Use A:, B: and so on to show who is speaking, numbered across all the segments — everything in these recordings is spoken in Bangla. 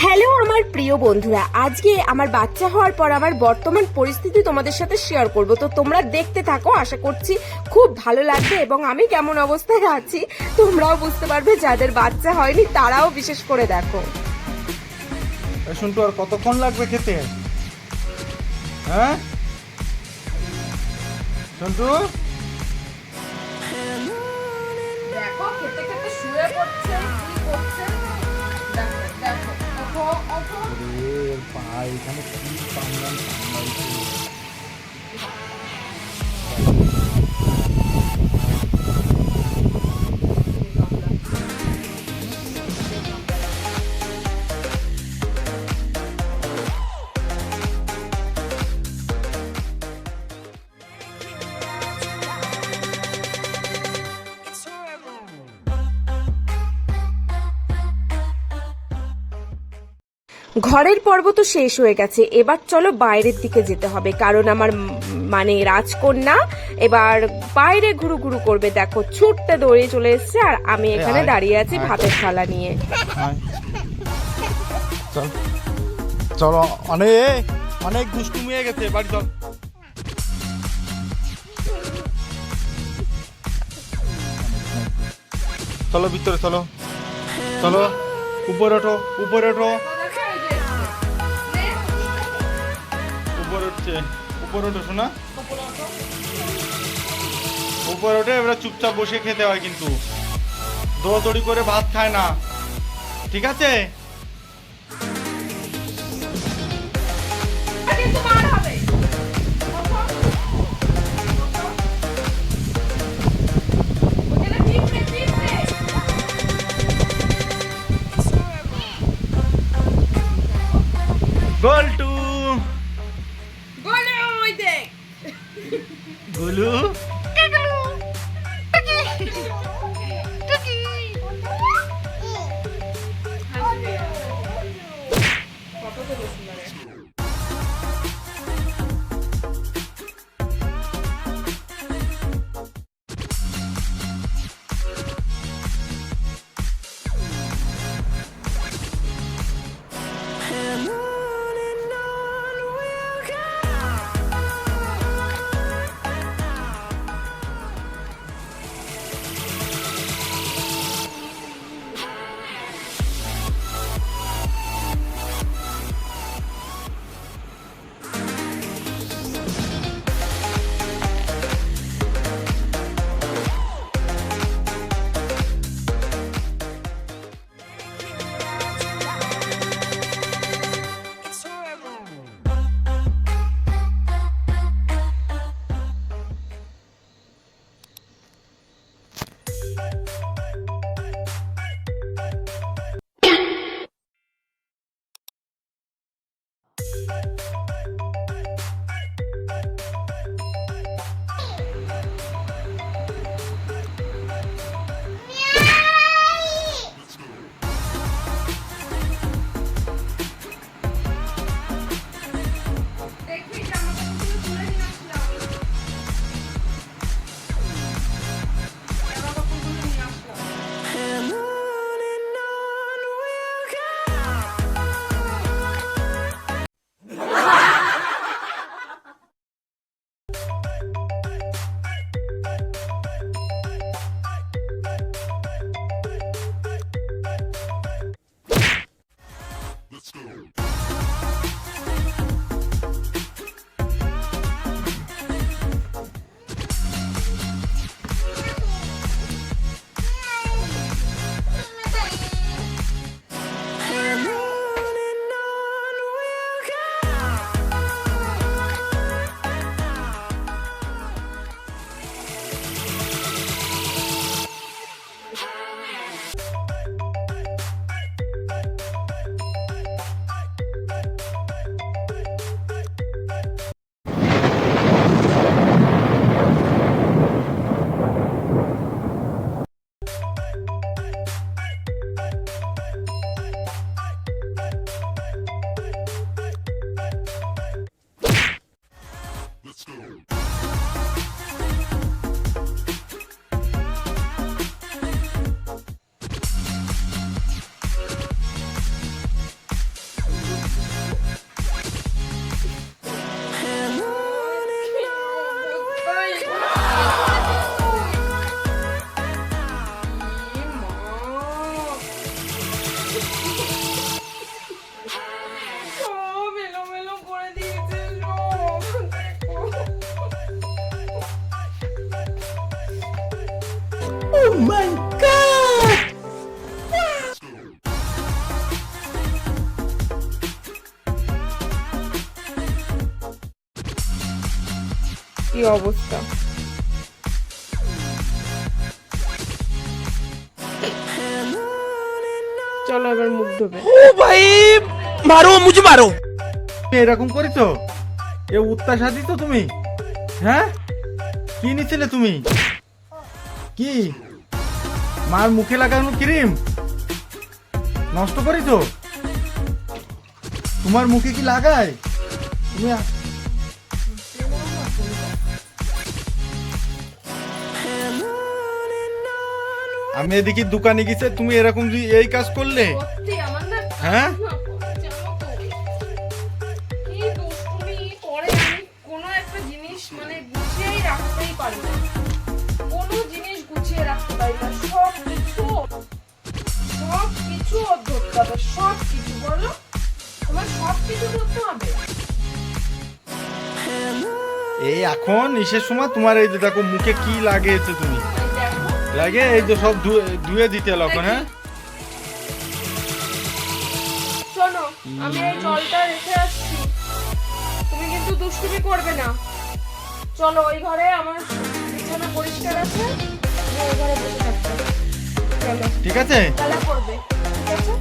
A: হ্যালো আমার প্রিয় বন্ধুরা, আজকে আমার বাচ্চা হওয়ার পর আমার বর্তমান পরিস্থিতি তোমাদের সাথে শেয়ার করব। তো তোমরা দেখতে থাকো, আশা করছি খুব ভালো লাগবে এবং আমি কেমন অবস্থায় আছি তোমরাও বুঝতে পারবে। যাদের বাচ্চা হয়নি তারাও বিশেষ করে দেখো।
B: শুনটু আর কতক্ষণ লাগবে খেতে? হ্যাঁ শুনটু,
A: দেখো খেতে খেতে শুয়ে পড়ছে, কি করছে দেখো দেখো।
B: এখানে কি পাঙ্গাল সামলাইছে।
A: ঘরের পর্ব তো শেষ হয়ে গেছে, এবার চলো বাইরের দিকে যেতে হবে, কারণ আমার মানে রাজকন্যা এবার বাইরে ঘুরু ঘুরু করবে। দেখো ছুটতে দৌড়ে চলে এসছে আর আমি এখানে দাঁড়িয়ে আছি ভাতের থালা নিয়ে।
B: চল চলো, অনেক অনেক দুষ্টুমি হয়ে গেছে, বাড়ি চল। চলো ভিতরে চলো, চলো উপরে ওঠো, উপরে ওঠো, উপরে উঠছে, উপরে ওঠো শোনা, উপরে ওঠে। এবার চুপচাপ বসে খেতে হয়, কিন্তু দৌড়াদৌড়ি করে ভাত খায় না, ঠিক আছে? গোলটু, গোলু,
A: কি অবস্থা। চলো এবার মুখ ধোবে।
C: ओ भाई मारो मुझे मारो।
B: তুমি এরকম করেছো? এ উত্তাসা দিছো তুমি? হ্যাঁ, কি নিছিলে তুমি? কি মার মুখে লাগানো ক্রিম নষ্ট করেছো? তোমার মুখে কি লাগায়? তুমি আমি এদিকে দোকানে গেছে, তুমি এরকম এই কাজ করলে?
A: সত্যি আমার না
B: হ্যাঁ,
A: জানো তো কি দুষ্টুমি করে। আমি কোনো একটা জিনিস মানে গুছিয়েই রাখতেই পারি না, কোনো জিনিস গুছিয়ে রাখতে পারি না। সব কিছু ওর ধরতে হবে, সব কিছু। বলো তোমার সব কিছু ধরতে হবে।
B: এই এখন ইসের সময় তোমার এই যে দেখো মুখে কি লাগিয়েছে তুমি,
A: এই দেখো,
B: লাগে এই যে সব ধুয়ে দিতে লখন। হ্যাঁ,
A: শোনো আমি এই জলটা রেখে আসছি, তুমি কিন্তু দুষ্টুমি করবে না। চলো ওই ঘরে, আমার বিছানা পরিষ্কার আছে, তুমি ওই ঘরে বসে থাকবে। চলো
B: ঠিক আছে।
A: খেলা করবে, ঠিক আছে?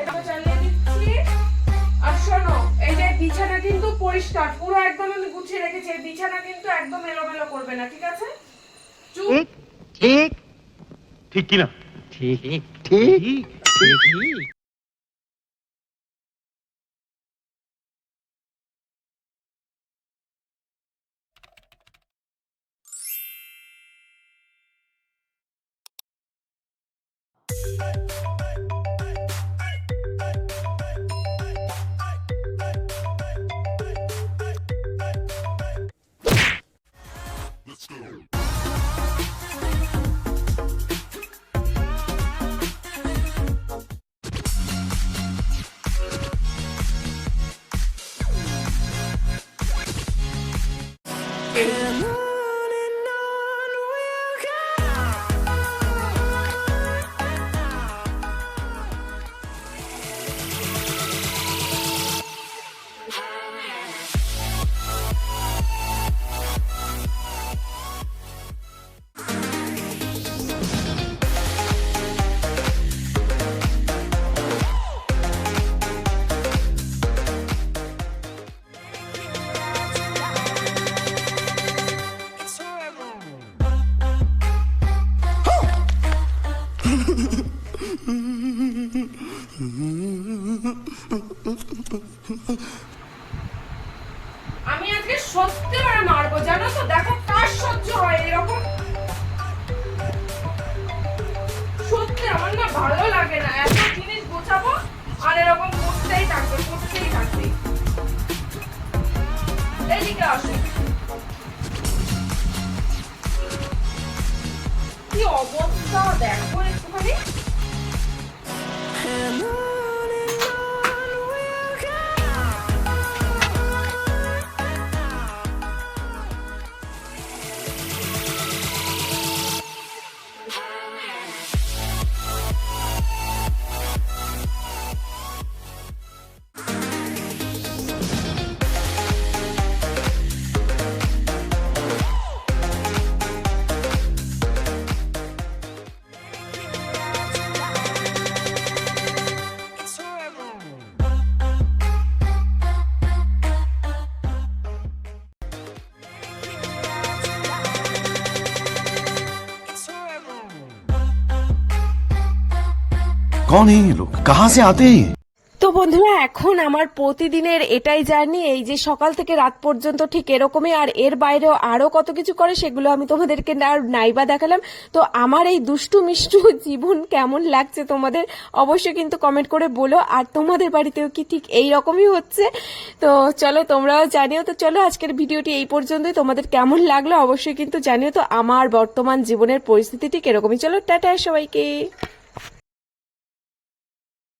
A: এটা চালিয়ে দিচ্ছি। আর শোনো, এই যে বিছানা কিন্তু পরিষ্কার, পুরো একদম আমি গুছিয়ে রেখেছি। এই বিছানা কিন্তু একদম এলোমেলো করবে না, ঠিক আছে? চুপ।
C: ठीक ठीक की ना ठीक ठीक ठीक।
A: আমি আজকে সত্যি করে মারবো, জানো তো? দেখো কার সহ্য হয় এরকম। সত্যি আমার না ভালো লাগে না, এত জিনিস গোছাবো আর এরকম করতেই থাকবে। এইদিকে আসো। কি অবস্থা দেখো একটুখানি।
D: कौन है ये लोग, कहाँ से आते हैं ये?
A: তো বন্ধুরা, এখন আমার প্রতিদিনের এটাই জার্নি, এই যে সকাল থেকে রাত পর্যন্ত ঠিক এরকমই। আর এর বাইরেও আরো কত কিছু করে, সেগুলো আমি তোমাদেরকে আর নাইবা দেখালাম। তো আমার এই দুষ্টু মিষ্টু জীবন কেমন লাগছে তোমাদের অবশ্যই কিন্তু কমেন্ট করে বলো। আর তোমাদের বাড়িতেও কি ঠিক এই রকমই হচ্ছে? তো চলো তোমরাও জানিও। তো চলো আজকের ভিডিওটি এই পর্যন্তই। তোমাদের কেমন লাগলো অবশ্যই কিন্তু জানিও। তো আমার বর্তমান জীবনের পরিস্থিতি ঠিক এরকমই। চলো টাটা সবাইকে।